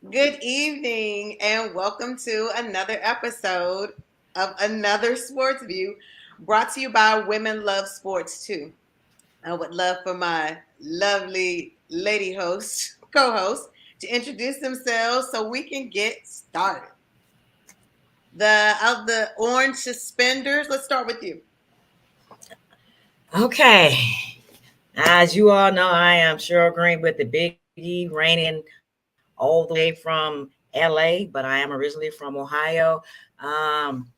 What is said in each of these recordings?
Good evening, and welcome to another episode of Another Sports View, brought to you by Women Love Sports Too. I would love for my lovely lady host, co-host, to introduce themselves so we can get started. The orange suspenders. Let's start with you. Okay. As you all know, I am Cheryl Green with the Big E, raining all the way from LA, but I am originally from Ohio. Um,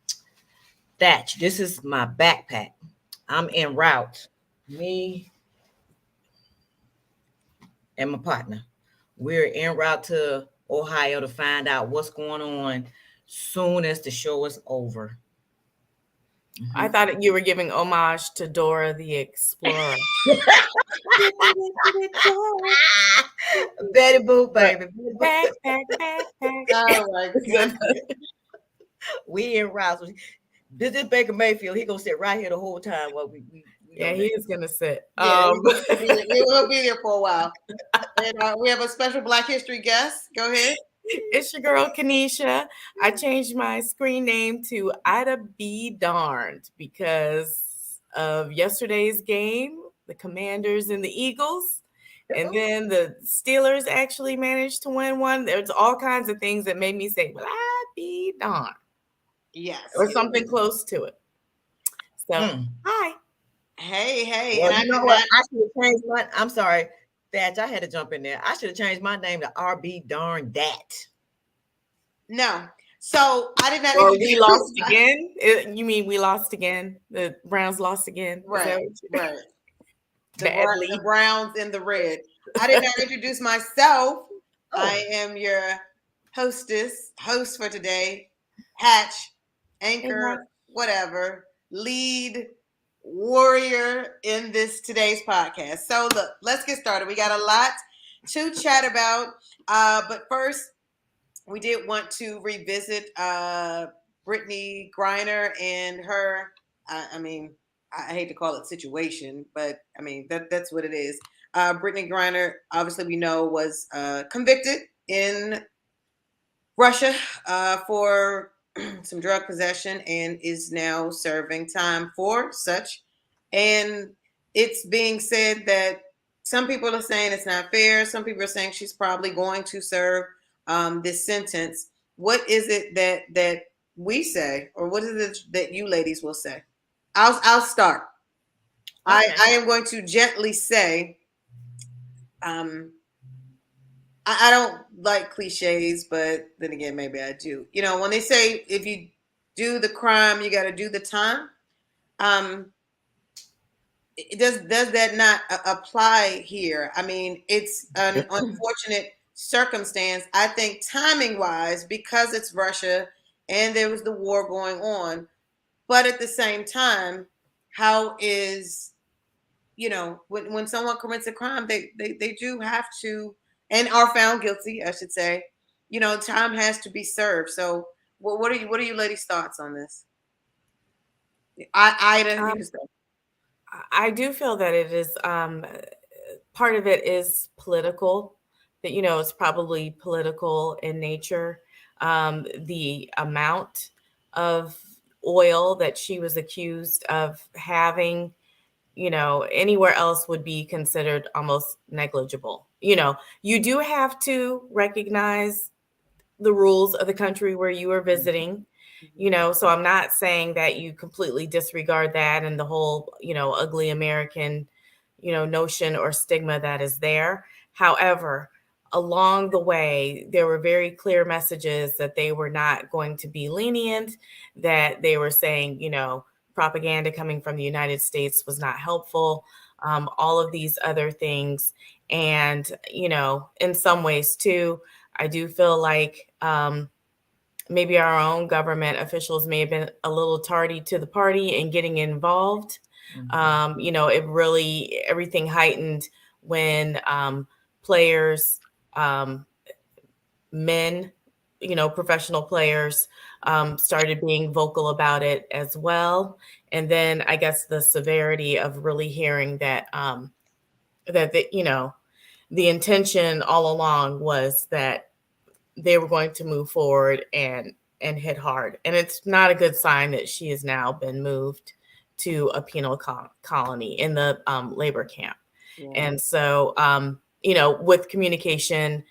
Thatch, this is my backpack. I'm en route. Me and my partner. We're en route to Ohio to find out what's going on soon as the show is over. I thought you were giving homage to Dora the Explorer. Betty Boop, Right. baby. Backpack. Oh my goodness. We en route. This Baker Mayfield, he gonna sit right here the whole time while we Yeah, on he that. is gonna sit. Yeah, we'll be there for a while. And we have a special Black History guest. Go ahead. It's your girl Kanisha. I changed my screen name to Ida be darned because of yesterday's game, the Commanders and the Eagles. And then the Steelers actually managed to win one. There's all kinds of things that made me say, well, I be darned. Yes. Or something close to it. So, hi. Hey, Well, and I you know did what? not. I should have changed my. I'm sorry, Thatch. I had to jump in there. I should have changed my name to RB Darn Dat. No. So I did not Or we introduce. lost again? You mean we lost again? The Browns lost again? Right. Right. Badly. The Browns in the red. I did not introduce myself. Oh. I am your host for today. Hatch, anchor, whatever, lead warrior in today's podcast. So look, let's get started. We got a lot to chat about. But first, we did want to revisit Brittany Griner and her. I mean, I hate to call it situation, but I mean that's what it is. Brittany Griner, obviously, we know was convicted in Russia for some drug possession and is now serving time for such. And it's being said that some people are saying it's not fair. Some people are saying she's probably going to serve this sentence. What is it that we say, or what is it that you ladies will say? I'll start. Okay. I am going to gently say, I don't like cliches, but then again, maybe I do. You know, when they say if you do the crime, you got to do the time. Does that not apply here? I mean, it's an unfortunate circumstance. I think timing wise, because it's Russia and there was the war going on, but at the same time, how is when someone commits a crime, they do have to and are found guilty, I should say. Time has to be served. So, what are you ladies' thoughts on this? Ida, you can start. I do feel that it is part of it is political, that it's probably political in nature. The amount of oil that she was accused of having, anywhere else would be considered almost negligible. You do have to recognize the rules of the country where you are visiting. So I'm not saying that you completely disregard that and the whole, ugly American, notion or stigma that is there. However, along the way, there were very clear messages that they were not going to be lenient, that they were saying, propaganda coming from the United States was not helpful, all of these other things. And, in some ways too, I do feel like maybe our own government officials may have been a little tardy to the party in getting involved. It really, everything heightened when players, men, professional players started being vocal about it as well. And then I guess the severity of really hearing that, the intention all along was that they were going to move forward and hit hard. And it's not a good sign that she has now been moved to a penal colony in the labor camp. Yeah. And so, with communication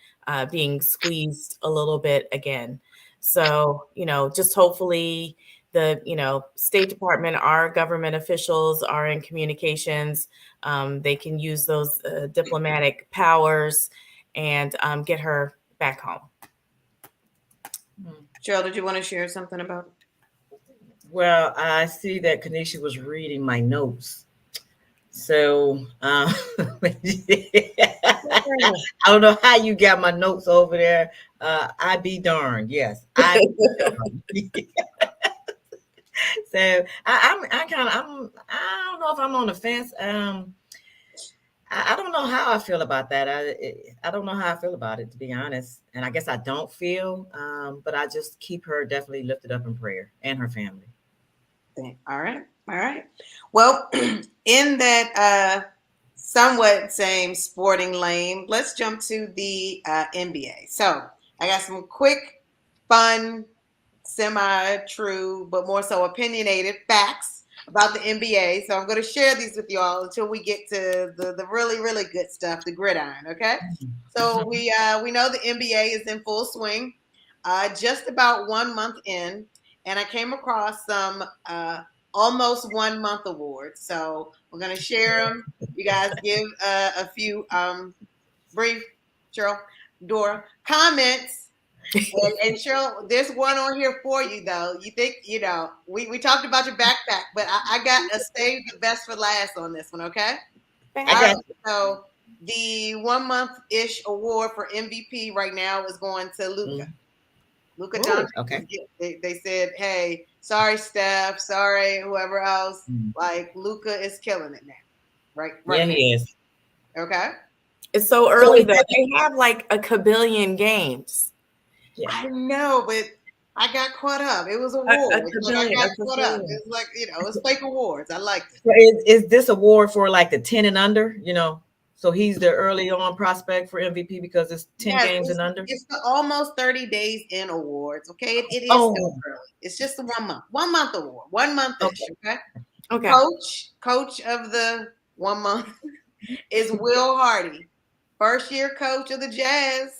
being squeezed a little bit again. So, just hopefully the, State Department, our government officials are in communications. They can use those diplomatic powers and get her back home. Cheryl, did you want to share something about it? Well, I see that Kanisha was reading my notes. So I don't know how you got my notes over there. I be darned. Yes. I be darned. So I don't know if I'm on the fence. I don't know how I feel about that. I don't know how I feel about it, to be honest. And I guess I don't feel, but I just keep her definitely lifted up in prayer and her family. All right. Well, in that somewhat same sporting lane, let's jump to the NBA. So I got some quick, fun, semi-true, but more so opinionated facts about the NBA. So I'm going to share these with y'all until we get to the really, really good stuff, the gridiron, okay? So we know the NBA is in full swing, just about 1 month in, and I came across some almost 1 month awards. So we're going to share them. You guys give a few brief, Cheryl, Dora, comments. And Cheryl, there's one on here for you, though. You think, we talked about your backpack, but I got to save the best for last on this one, okay? Okay. So the 1 month-ish award for MVP right now is going to Luka. Luka Doncic. Okay. They said, hey, sorry, Steph, sorry, whoever else. Like, Luka is killing it now. Right yeah, now. He is. Okay. It's so early, though. They have like a kabillion games. Yeah. I know, but I got caught up. It was awards. I got caught up. It's like, it's fake awards. I liked it. So is this award for like the 10 and under, So he's the early on prospect for MVP because it's 10 games and under? It's the almost 30 days in awards, okay? It is so early. It's just the 1 month. 1 month award. 1 month-ish, okay? Coach of the 1 month is Will Hardy. First year coach of the Jazz.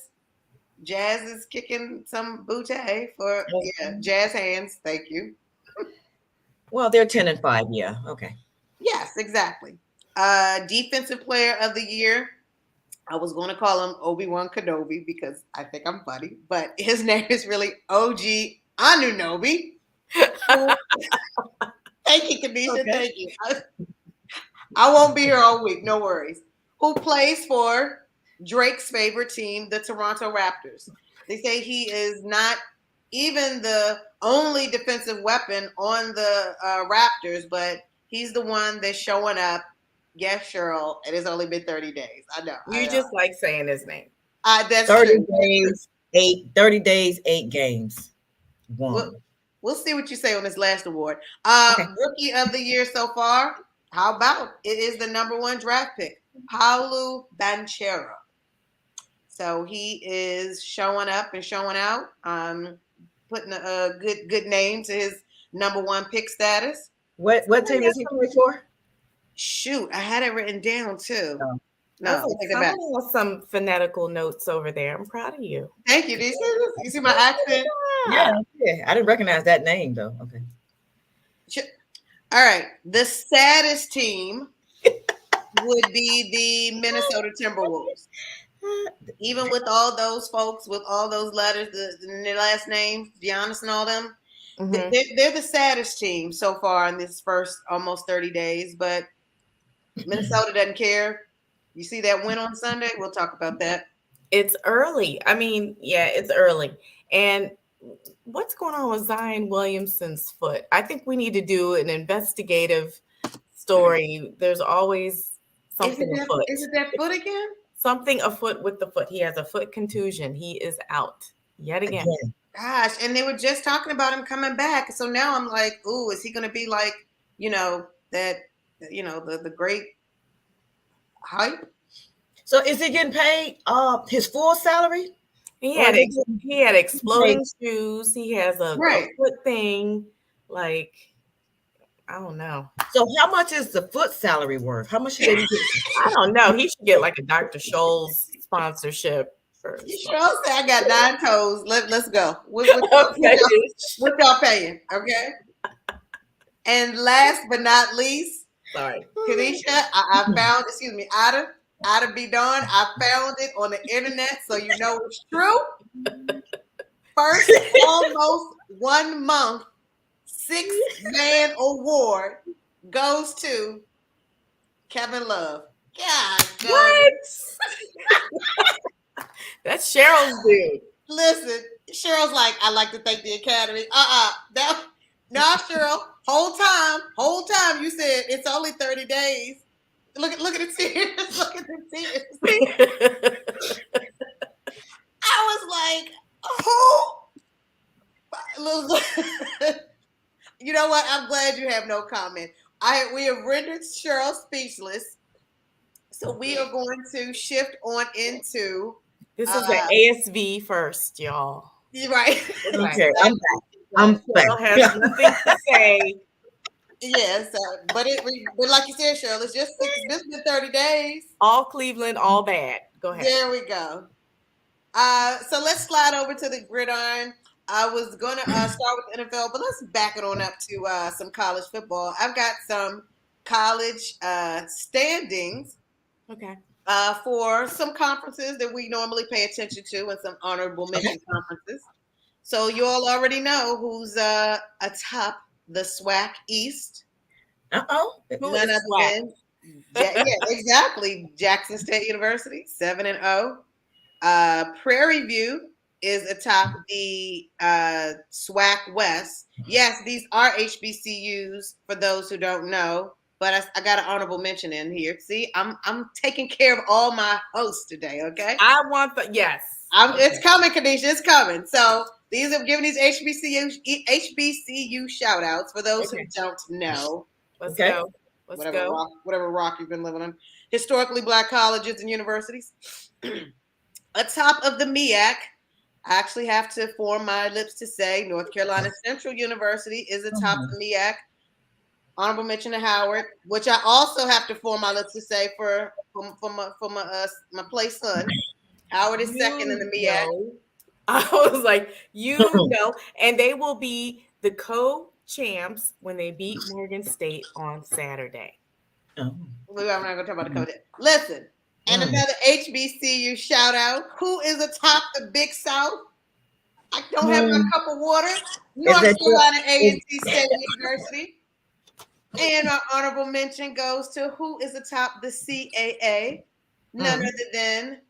Jazz is kicking some booty for Jazz hands. Thank you. Well, they're 10 and 5. Yeah. Okay. Yes, exactly. Defensive player of the year. I was going to call him Obi-Wan Kenobi because I think I'm funny, but his name is really OG Anunoby. Thank you, Kanisha. Okay. Thank you. I won't be here all week. No worries. Who plays for Drake's favorite team, the Toronto Raptors? They say he is not even the only defensive weapon on the Raptors, but he's the one that's showing up. Yes, Cheryl, it has only been 30 days. I know. Just like saying his name. That's 30 true. days, 8 games. We'll see what you say on this last award. Rookie of the year so far. How about it is the #1 draft pick, Paolo Banchero. So he is showing up and showing out, putting a good name to his #1 pick status. What team is he playing for? Shoot, I had it written down too. No, some phonetical notes over there. I'm proud of you. Thank you. Do you see my accent? Yeah. I didn't recognize that name though. Okay. All right. The saddest team would be the Minnesota Timberwolves. Even with all those folks, with all those letters, their last names, Giannis and all them, they're the saddest team so far in this first almost 30 days. But Minnesota doesn't care. You see that win on Sunday? We'll talk about that. It's early. I mean, it's early. And what's going on with Zion Williamson's foot? I think we need to do an investigative story. There's always something afoot. Is it that foot again? Something afoot with the foot. He has a foot contusion. He is out yet again. Gosh, and they were just talking about him coming back. So now I'm like, ooh, is he going to be like, the great hype? So is he getting paid his full salary? He Or had they didn't he had exploding say, shoes. He has a Right. foot thing. Like, I don't know. so how much is the foot salary worth? How much should they be getting? I don't know. He should get like a Dr. Scholl's sponsorship first. You sure say I got 9 toes? Let's go. What Okay. y'all paying? Okay. And last but not least, Sorry. Kanisha, I found, excuse me, Ida be darned, I found it on the internet, so you know it's true. First almost 1 month 6-man award goes to Kevin Love. God, What? That's Cheryl's dude. listen, Cheryl's like, I like to thank the Academy. Nah, Cheryl. Whole time you said it's only 30 days. Look at the tears. Look at the tears. I was like, who? You know what? I'm glad you have no comment. We have rendered Cheryl speechless. So we are going to shift on into This is the ASV first, y'all. you're right. Okay, I'm back. Cheryl has nothing to say. Yes, but like you said, Cheryl, it's just this been 30 days. All Cleveland, all bad. Go ahead. There we go. So let's slide over to the gridiron. I was gonna start with the NFL, but let's back it on up to some college football. I've got some college standings. Okay. For some conferences that we normally pay attention to and some honorable mention conferences. So you all already know who's atop the SWAC East. Uh-oh. Who None is other SWAC? than yeah, exactly. Jackson State University, 7-0. Prairie View is atop the SWAC West. Yes, these are HBCUs for those who don't know. But I got an honorable mention in here. See, I'm taking care of all my hosts today. Okay, I want the yes. It's coming, Kanisha. It's coming. So these are giving these HBCU shout outs for those who don't know. Let's go. Whatever rock you've been living on. Historically Black colleges and universities. Atop of the MEAC, I actually have to form my lips to say North Carolina Central University is atop the MEAC. Honorable mention to Howard, which I also have to form my lips to say for my play son. Howard is second in the MEAC. I was like, and they will be the co-champs when they beat Morgan State on Saturday. Oh. We're not going to talk about the coach. Listen, and another HBCU shout out. Who is atop the Big South? I don't have my cup of water. North Carolina A&T State University. And our honorable mention goes to who is atop the CAA, none other than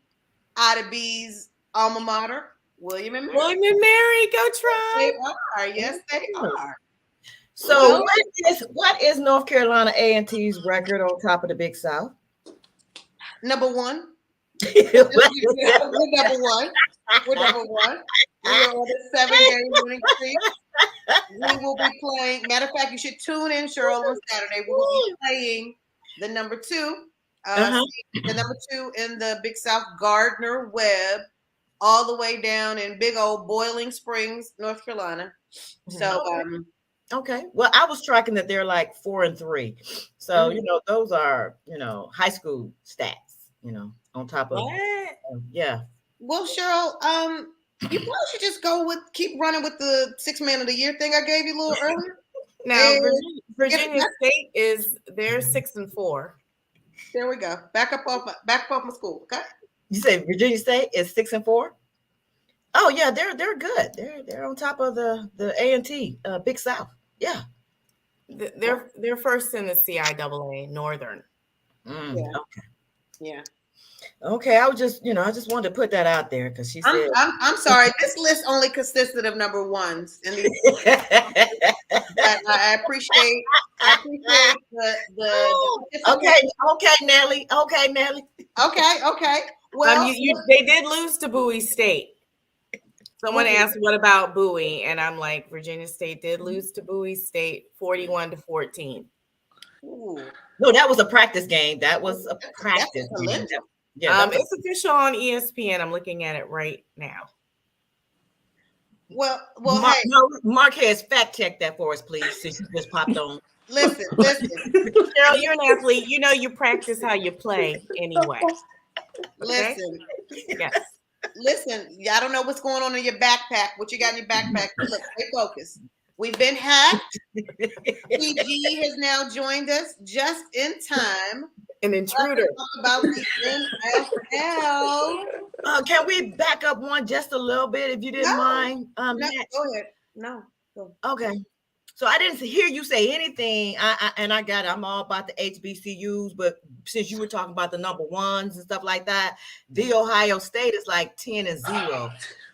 Ida B's alma mater, William and Mary. William and Mary, go try. They are, yes, they are. So what is North Carolina A&T's record on top of the Big South? Number one. We're number one. We're number one. We are on a 7-game winning streak. We will be playing. Matter of fact, you should tune in, Cheryl, on Saturday. We will be playing the number 2. The number 2 in the Big South, Gardner Webb, all the way down in big old Boiling Springs, North Carolina. So, okay. Well, I was tracking that they're like 4-3. So, those are, high school stats, on top of yeah. Well, Cheryl, you probably should just keep running with the 6-man of the year thing I gave you a little earlier. Now, Virginia State they're 6-4. There we go. Back up off my school. Okay. You say Virginia State is 6-4? Oh yeah, they're good. They're on top of the A&T Big South. Yeah. They're first in the CIAA Northern. Yeah. Okay. Yeah. Okay, I was just, I just wanted to put that out there because she said. I'm sorry. This list only consisted of number ones, and I appreciate the. Okay, Nelly. Okay. Well, they did lose to Bowie State. Someone asked, "What about Bowie?" And I'm like, Virginia State did lose to Bowie State, 41-14. Ooh. No, that was a practice game. That was a practice game. Yeah, it's official on ESPN. I'm looking at it right now. Well, hey, Marquez, fact check that for us, please, since you just popped on. listen. Cheryl, you're an athlete. You know you practice how you play anyway. Okay? Listen. I don't know what's going on in your backpack. What you got in your backpack? Look, stay focused. We've been hacked. PG has now joined us just in time. An intruder. Talk about the NFL. Can we back up one just a little bit, if you didn't mind? No, go ahead. No. Go. Okay. So I didn't hear you say anything. I got it. I'm all about the HBCUs, but since you were talking about the number ones and stuff like that, the Ohio State is like 10-0.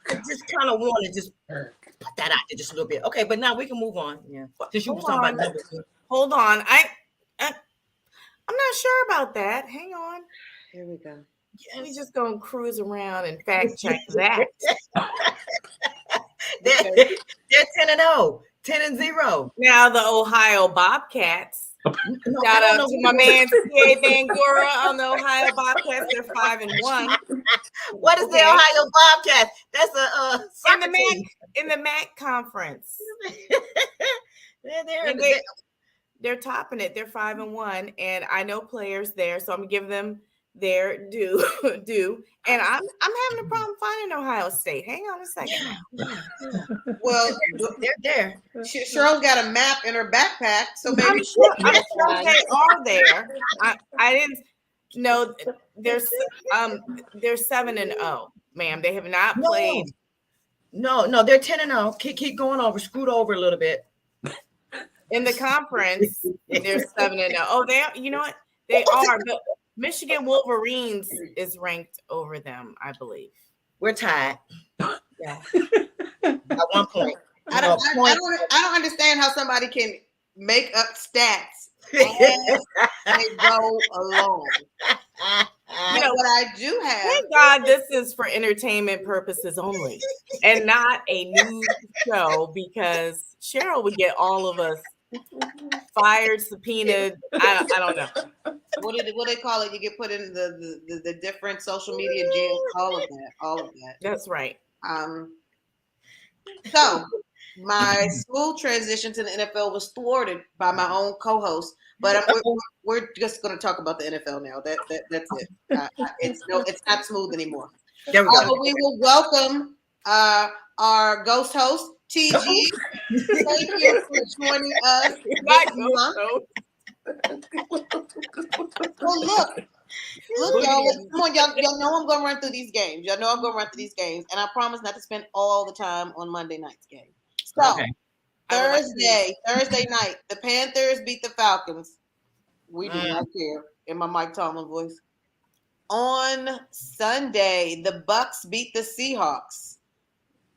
I just kind of want to just put that out there just a little bit. Okay, but now we can move on. Yeah. Since you were talking about numbers. Hold on. I'm not sure about that. Hang on. Here we go. Yes. We just gonna cruise around and fact check that. They're 10-0. 10-0. Now the Ohio Bobcats. Shout out to my man C.A. Bangura on the Ohio Bobcats. They're 5-1. What is the Ohio Bobcats? That's a in the MAC conference. They're topping it. They're 5-1, and I know players there, so I'm gonna give them their due. And I'm having a problem finding Ohio State. Hang on a second. Well, they're there. Cheryl's got a map in her backpack, so maybe I'm sure they are there. I didn't know they're 7-0, ma'am. They have not played. No, they're 10-0. Keep going over. Scoot over a little bit. In the conference, they're 7-0. Oh, you know what? They are, but Michigan Wolverines is ranked over them, I believe. We're tied. Yeah. At one point. I don't understand how somebody can make up stats and they go along. You know what I do have? Thank God this is for entertainment purposes only and not a news show, because Cheryl would get all of us fired, subpoenaed. I don't know. What do they call it? You get put in the different social media jails. All of that. That's right. So my school transition to the NFL was thwarted by my own co-host, but we're just going to talk about the NFL now. That's it. It's not smooth anymore. There we go. We will welcome our ghost host, TG. Thank you for joining us. Well, look, y'all. Come on, y'all know I'm gonna run through these games. Y'all know I'm gonna run through these games, and I promise not to spend all the time on Monday night's game. So Thursday night, the Panthers beat the Falcons. We do not care. In my Mike Tomlin voice. On Sunday, the Bucks beat the Seahawks.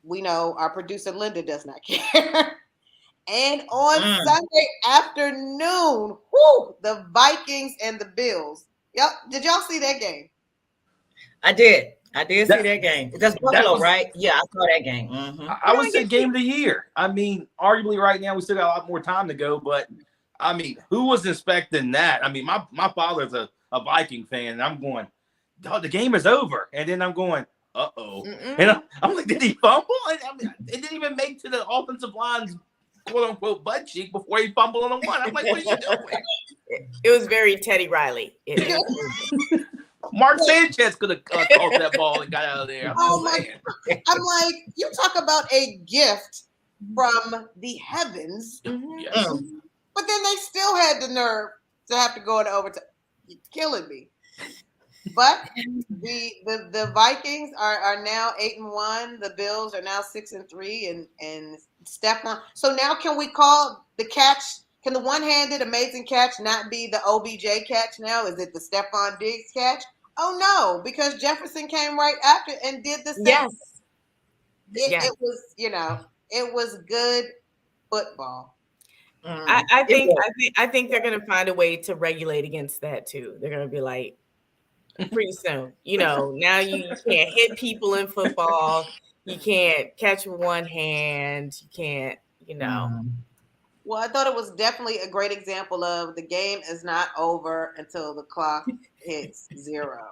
We know our producer Linda does not care. And on Sunday afternoon, the Vikings and the Bills. Yep. Did y'all see that game? I did. See that game. That's Buffalo, right? Yeah, I saw that game. Mm-hmm. I would say game of the year. I mean, arguably right now we still got a lot more time to go, but I mean, who was expecting that? I mean, my father's a Viking fan, and I'm going, oh, the game is over. And then I'm going, uh-oh. And I'm like, did he fumble? I mean, it didn't even make to the offensive line's quote-unquote butt cheek before he fumbled on the one. I'm like, what are you doing? It was very Teddy Riley. Mark Sanchez could have caught that ball and got out of there. I'm like, you talk about a gift from the heavens. Yes. But then they still had the nerve to have to go into overtime. You're killing me. But the Vikings are now 8-1. The Bills are now 6-3, and Stephon. So now can we call the catch? Can the one-handed amazing catch not be the OBJ catch now? Is it the Stephon Diggs catch? Oh no, because Jefferson came right after and did the same. Yes. It was, it was good football. I think they're gonna find a way to regulate against that too. They're gonna be like, pretty soon, now you can't hit people in football. You can't catch with one hand. You can't, Well, I thought it was definitely a great example of the game is not over until the clock hits 0.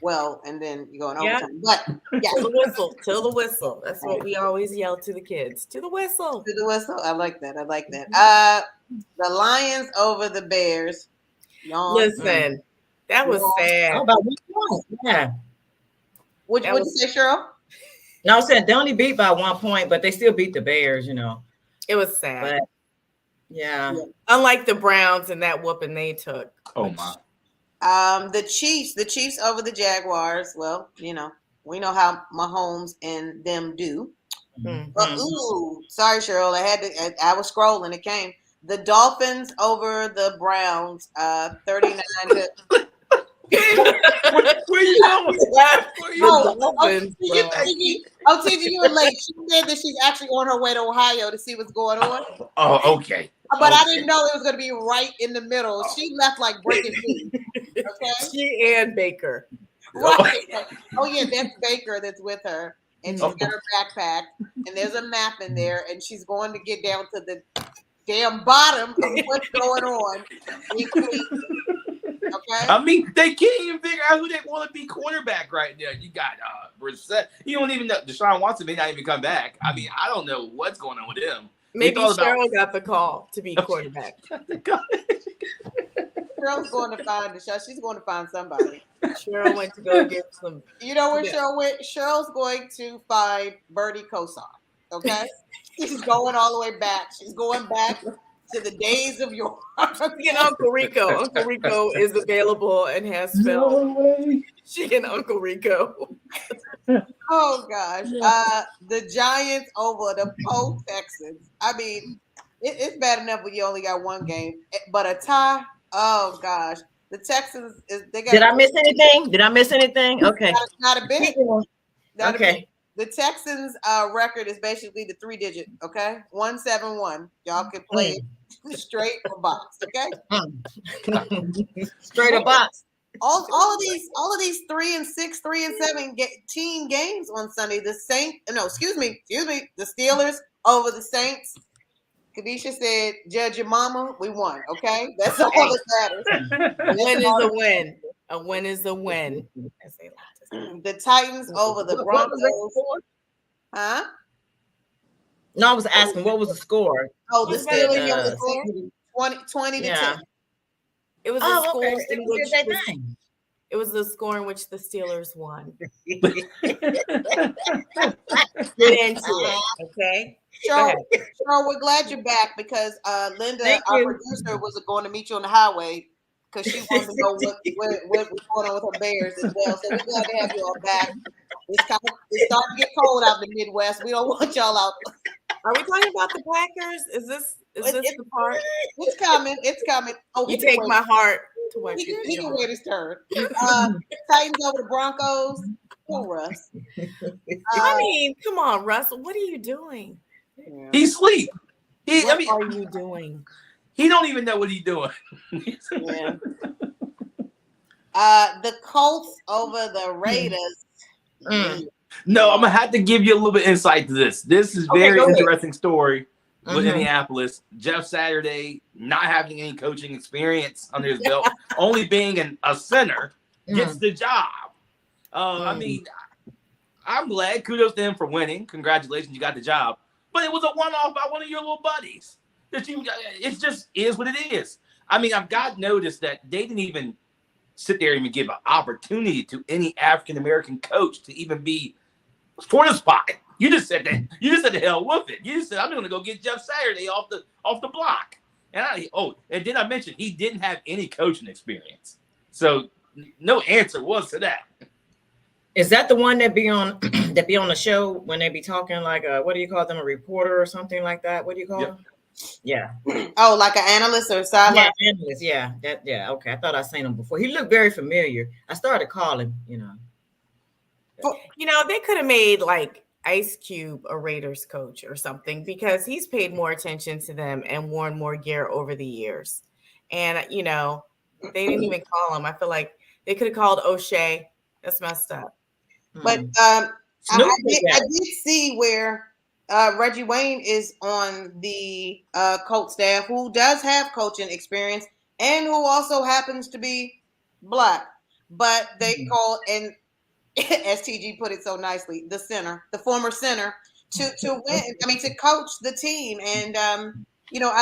well, and then you go in Yeah. overtime. But yeah, Till the whistle, till the whistle. That's what we always yell to the kids. To the whistle. to the whistle. I like that. I like that. The Lions over the Bears. Yawn. Listen, that was sad. How about 1 point? Yeah. What'd you say, Cheryl? No, I said they only beat by 1 point, but they still beat the Bears, It was sad. But yeah. Unlike the Browns and that whooping they took. Oh my. The Chiefs over the Jaguars. Well, we know how Mahomes and them do. Mm-hmm. But sorry, Cheryl. I was scrolling. It came. The Dolphins over the Browns. 39. Where you going? TG, you were late. She said that she's actually on her way to Ohio to see what's going on. Oh, okay. But I didn't know it was going to be right in the middle. She left like breaking news. Okay. She and Baker. Right. Oh yeah, that's Baker that's with her, and she's got her backpack, and there's a map in there, and she's going to get down to the damn bottom of what's going on. Okay. I mean, they can't even figure out who they want to be quarterback right now. You got Brissett. You don't even know. Deshaun Watson may not even come back. I mean, I don't know what's going on with him. Maybe Cheryl got the call to be quarterback. Cheryl's going to find Deshaun. She's going to find somebody. Cheryl went to go get some. You know where Cheryl went? Cheryl's going to find Bertie Kosar. Okay. She's going all the way back. She's going back to the days of your and Uncle Rico. Uncle Rico is available and has filmed. She and Uncle Rico. Oh gosh. The Giants over the Texans. I mean, it's bad enough when you only got one game, but a tie. Oh gosh. The Texans Did I miss anything? Okay. Not a bit. Okay. The Texans' record is basically the 3-digit. Okay, 171. Y'all can play straight or box. Okay, straight or box. All of these 3-6, 3-7 team games on Sunday. The Steelers over the Saints. Kadisha said, "Judge your mama, we won." Okay, that's all that matters. A win is a win. A win is a win. The Titans over the Broncos. Huh? No, I was asking what was the score. Oh, the Steelers 20 to 10. It was the score okay. in which it was the score in which the Steelers won. Get into it, okay? Sure, we're glad you're back because Linda, our producer, was going to meet you on the highway because she wanted to know what was going on with her Bears as well. So we're glad to have you all back. It's starting to get cold out in the Midwest. We don't want y'all out. Are we talking about the Packers? Is this the part? It's coming. It's coming. Oh, you take my heart to what you He can wait his turn. Titans over the Broncos. Poor Russ. I mean, come on, Russ. What are you doing? Yeah. He's asleep. What are you doing? He don't even know what he's doing. Yeah. The Colts over the Raiders. No, I'm gonna have to give you a little bit insight to this. This is very interesting story with Indianapolis. Jeff Saturday not having any coaching experience under his belt, only being a center, gets the job. I mean, I'm glad. Kudos to him for winning. Congratulations, you got the job. But it was a one-off by one of your little buddies. It just is what it is. I mean, I've got noticed that they didn't even sit there and even give an opportunity to any African-American coach to even be for the spot. You just said that. You just said the hell with it. You just said, I'm going to go get Jeff Saturday off the block. And then I mentioned he didn't have any coaching experience. So no answer was to that. Is that the one that be on the show when they be talking like what do you call them, a reporter or something like that? What do you call them? Yeah. Oh, like an analyst or a sideline? Yeah, analyst. Yeah. Okay. I thought I seen him before. He looked very familiar. I started calling, You know, they could have made like Ice Cube a Raiders coach or something because he's paid more attention to them and worn more gear over the years. And, they didn't even call him. I feel like they could have called O'Shea. That's messed up. But I did see where Reggie Wayne is on the Colts staff, who does have coaching experience and who also happens to be Black. but they called, and as TG put it so nicely, the former center, to win. I mean, to coach the team, and I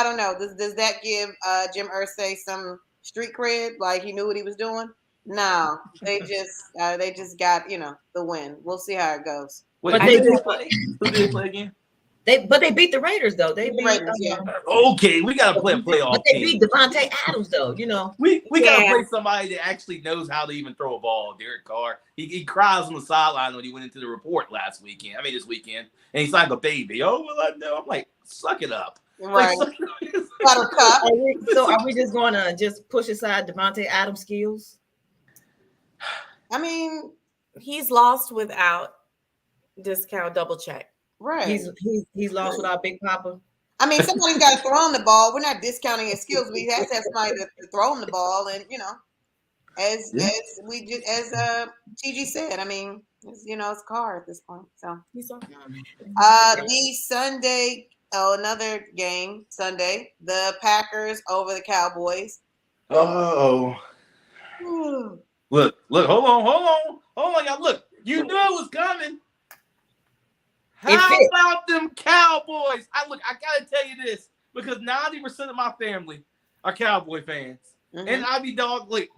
don't know. Does that give Jim Irsay some street cred? Like he knew what he was doing? No, they just got the win. We'll see how it goes. Wait, who did they play again? But they beat the Raiders though. They beat Raiders, yeah. Okay, we gotta play a playoff. But they beat Devontae Adams though. We gotta play somebody that actually knows how to even throw a ball. Derek Carr. He cries on the sideline when he went into the report this weekend, and he's like a baby. Oh well, I know. I'm like, suck it up. Right. Buttercup. Are we just going to just push aside Devontae Adams' skills? I mean, he's lost without discount double check. Right. He's lost without Big Papa. I mean, somebody's got to throw him the ball. We're not discounting his skills. We have to have somebody to throw him the ball, and as TG said, I mean, it's Carr at this point. So the Sunday, another game Sunday, the Packers over the Cowboys. Oh. Look, hold on, y'all. Look, you knew it was coming. How about them Cowboys? I gotta tell you this, because 90% of my family are Cowboy fans. Mm-hmm. And I be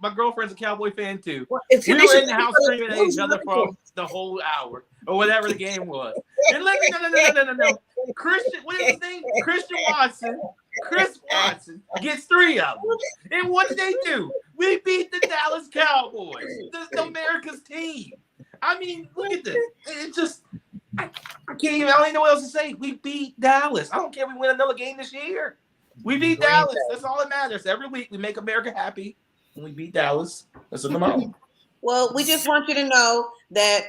my girlfriend's a Cowboy fan too. Well, we were in the house screaming at each other for the whole hour or whatever the game was. And let me no. Christian, what is his name? Chris Watson gets 3 of them. And what did they do? We beat the Dallas Cowboys, the America's team. I mean, look at this. It just, I don't even know what else to say. We beat Dallas. I don't care if we win another game this year. We beat Dallas. That's all that matters. Every week we make America happy when we beat Dallas. That's in the moment. Well, we just want you to know that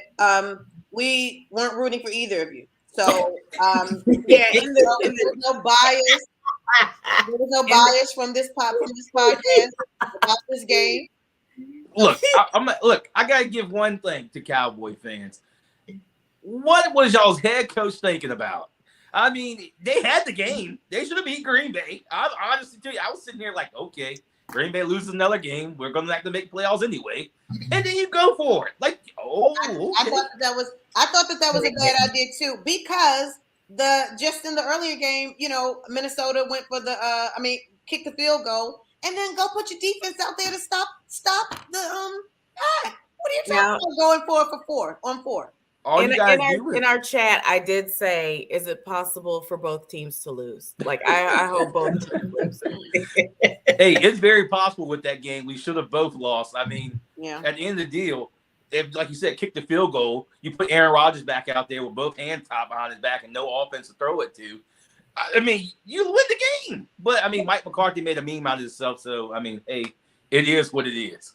we weren't rooting for either of you. So there's no bias. There was no bias from this podcast about this game. Look, I gotta give one thing to Cowboy fans. What was y'all's head coach thinking about? I mean, they had the game. They should have beat Green Bay. I honestly tell you, I was sitting here like, okay, Green Bay loses another game. We're gonna have to make playoffs anyway. And then you go for it. Like, okay. I thought that was a bad idea too, because just in the earlier game, Minnesota went for kicked the field goal, and then go put your defense out there to stop the pack. What are you talking about going for 4? In our chat, I did say, is it possible for both teams to lose? Like, I hope both teams lose. Hey, it's very possible with that game. We should have both lost. I mean, at the end of the deal, if, like you said, kick the field goal, you put Aaron Rodgers back out there with both hands tied behind his back and no offense to throw it to. I mean, you win the game. But, I mean, Mike McCarthy made a meme out of himself. So, I mean, hey, it is what it is.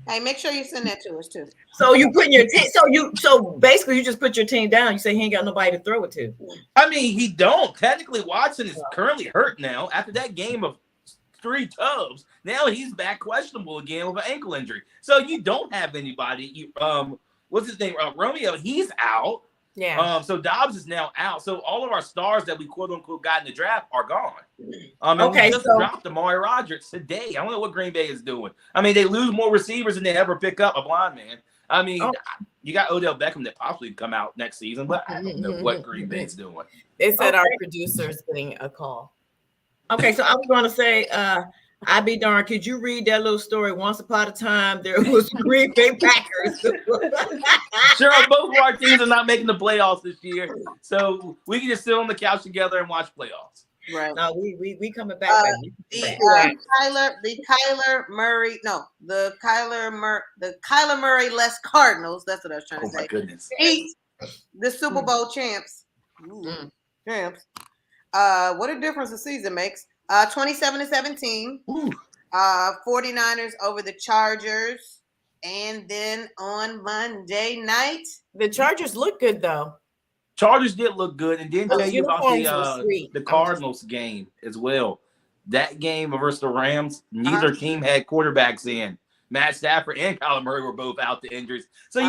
Hey, make sure you send that to us too. So you putting your team. So basically, you just put your team down. You say he ain't got nobody to throw it to. I mean, he don't. Technically, Watson is currently hurt now after that game of 3 tubs. Now he's back questionable again with an ankle injury. So you don't have anybody. What's his name? Romeo. He's out. Yeah. So Dobbs is now out. So all of our stars that we quote unquote got in the draft are gone. Okay, we just dropped Amari Rodgers today. I don't know what Green Bay is doing. I mean, they lose more receivers than they ever pick up a blind man. I mean, you got Odell Beckham that possibly come out next season, but I don't know what Green Bay's doing. They said our producer's getting a call. Okay, so I was going to say, I'd be darned. Could you read that little story? Once upon a time, there was Green Bay Packers. Sure, both of our teams are not making the playoffs this year, so we can just sit on the couch together and watch playoffs. Right. No, we coming back. The Kyler Murray less Cardinals. That's what I was trying to say. Oh my goodness. Beat the Super Bowl champs. Champs. What a difference the season makes. 27-17. 49ers over the Chargers. And then on Monday night, the Chargers look good though. Chargers did look good, and didn't tell you about the Cardinals game as well. That game versus the Rams, neither team had quarterbacks in. Matt Stafford and Kyler Murray were both out to injuries. So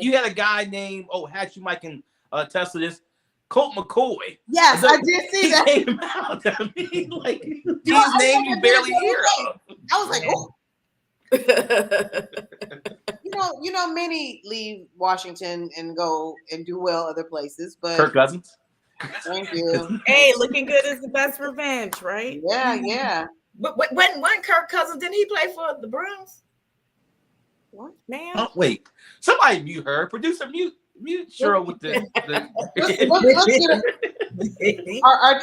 you had a guy named Hatch, you might can attest to this, Colt McCoy. Yes, I did see that. He came out. I mean, like his name you barely hear of. I was like, oh. many leave Washington and go and do well other places, but Kirk Cousins. thank you. Hey, looking good is the best revenge, right? Yeah. But when Kirk Cousins, didn't he play for the Browns? What? Man. Oh, wait, somebody mute her. Producer, mute Cheryl with the. Let's get it. Our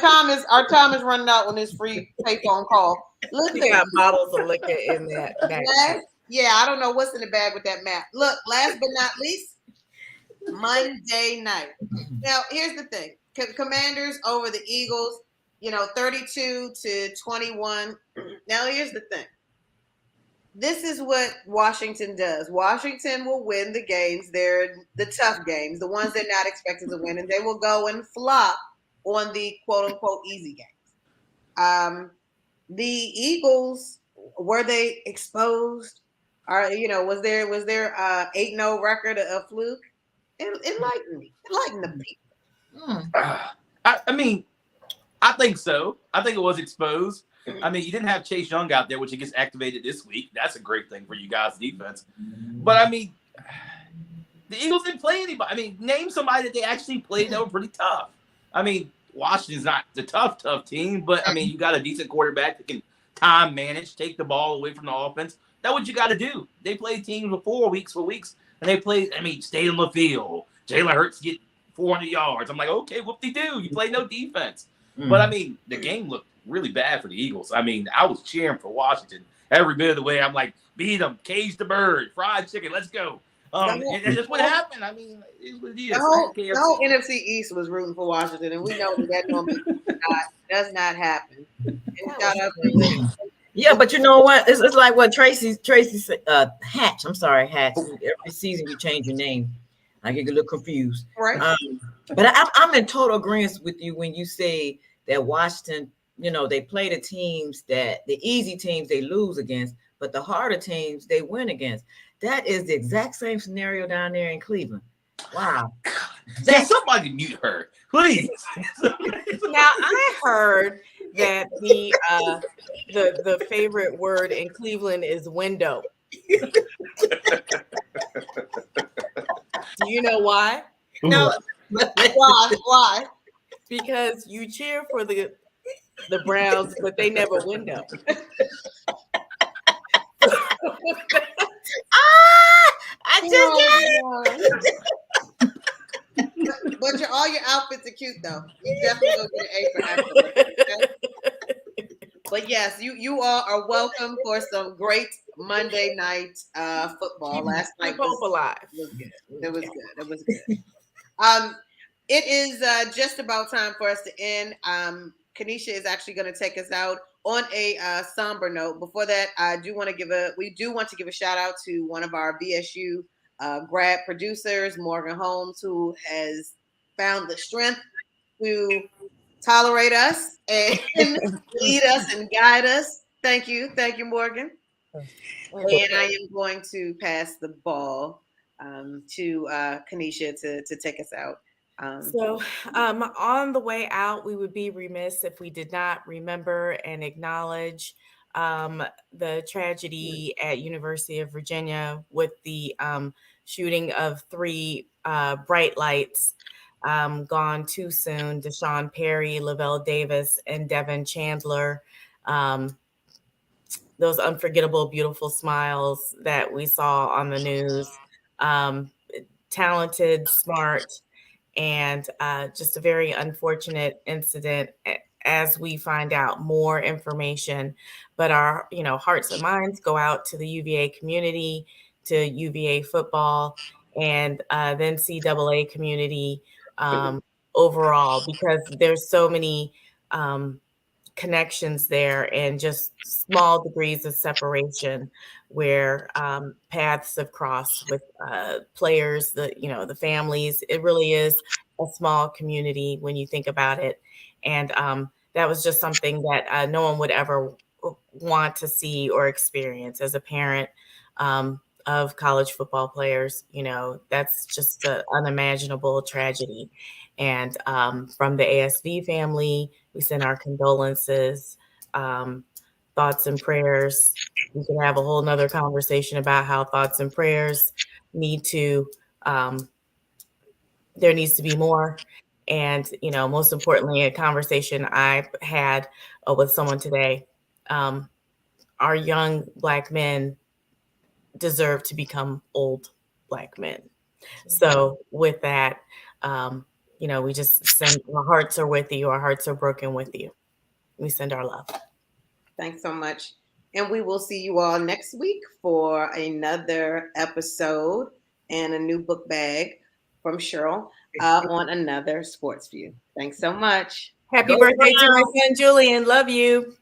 time is running out on this free payphone call. She Listen, got bottles of liquor in that bag. yeah, I don't know what's in the bag with that map. Look, last but not least, Monday night. Now, here's the thing: Commanders over the Eagles. 32-21. Now, here's the thing. This is what Washington does. Washington will win the games. They're the tough games, the ones they're not expected to win, and they will go and flop on the quote-unquote easy games. The Eagles, were they exposed? Was their 8-0 record a fluke? Enlighten me. Enlighten the people. I mean, I think so. I think it was exposed. I mean, you didn't have Chase Young out there, which he gets activated this week. That's a great thing for you guys' defense. But, I mean, the Eagles didn't play anybody. I mean, name somebody that they actually played that were pretty tough. I mean, Washington's not the tough team, but, I mean, you got a decent quarterback that can time manage, take the ball away from the offense. That's what you got to do. They played teams before for weeks, and they played, stay in the field. Jalen Hurts get 400 yards. I'm like, okay, whoop-de-doo. You play no defense. But, I mean, the game looked really bad for the Eagles. I mean, I was cheering for Washington every bit of the way. I'm like, beat them, cage the bird, fried chicken, let's go. And that's just what happened. I mean, it's what it is. The whole NFC East was rooting for Washington, and we know that normally does not happen. Yeah, but you know what? It's like what Tracy Hatch. I'm sorry, Hatch. Every season you change your name. I get a little confused. Right. But I'm in total agreement with you when you say that Washington, they play the easy teams they lose against, but the harder teams they win against. That is the exact same scenario down there in Cleveland. Wow. Can somebody mute her, please? Now I heard that the favorite word in Cleveland is window. Do you know why? No. Why? Because you cheer for the Browns, but they never window. I just get it. But all your outfits are cute, though. You definitely go get an A for outfit. Okay? But yes, you all are welcome for some great Monday night football. Last night was alive. It was good. It is just about time for us to end. Kanisha is actually going to take us out on a somber note. Before that, we do want to give a shout out to one of our VSU grad producers, Morgan Holmes, who has found the strength to tolerate us and lead us and guide us. Thank you, Morgan. And I am going to pass the ball to Kanisha to take us out. So on the way out, we would be remiss if we did not remember and acknowledge the tragedy at University of Virginia with the shooting of 3 bright lights gone too soon. Deshaun Perry, Lavelle Davis, and Devin Chandler. Those unforgettable, beautiful smiles that we saw on the news. Talented, smart, and just a very unfortunate incident as we find out more information. But our hearts and minds go out to the UVA community, to UVA football, and the NCAA community overall, because there's so many connections there and just small degrees of separation where paths have crossed with players, the families. It really is a small community when you think about it. And that was just something that no one would ever want to see or experience as a parent of college football players. That's just an unimaginable tragedy. And from the ASV family, we send our condolences thoughts and prayers. We could have a whole nother conversation about how thoughts and prayers need to, there needs to be more. And, you know, most importantly, a conversation I had with someone today, our young Black men deserve to become old Black men. So with that, you know, we just send, our hearts are with you. Our hearts are broken with you. We send our love. Thanks so much. And we will see you all next week for another episode and a new book bag from Cheryl on another Sports View. Thanks so much. Happy Go birthday to my Browns. son, Julian. Love you.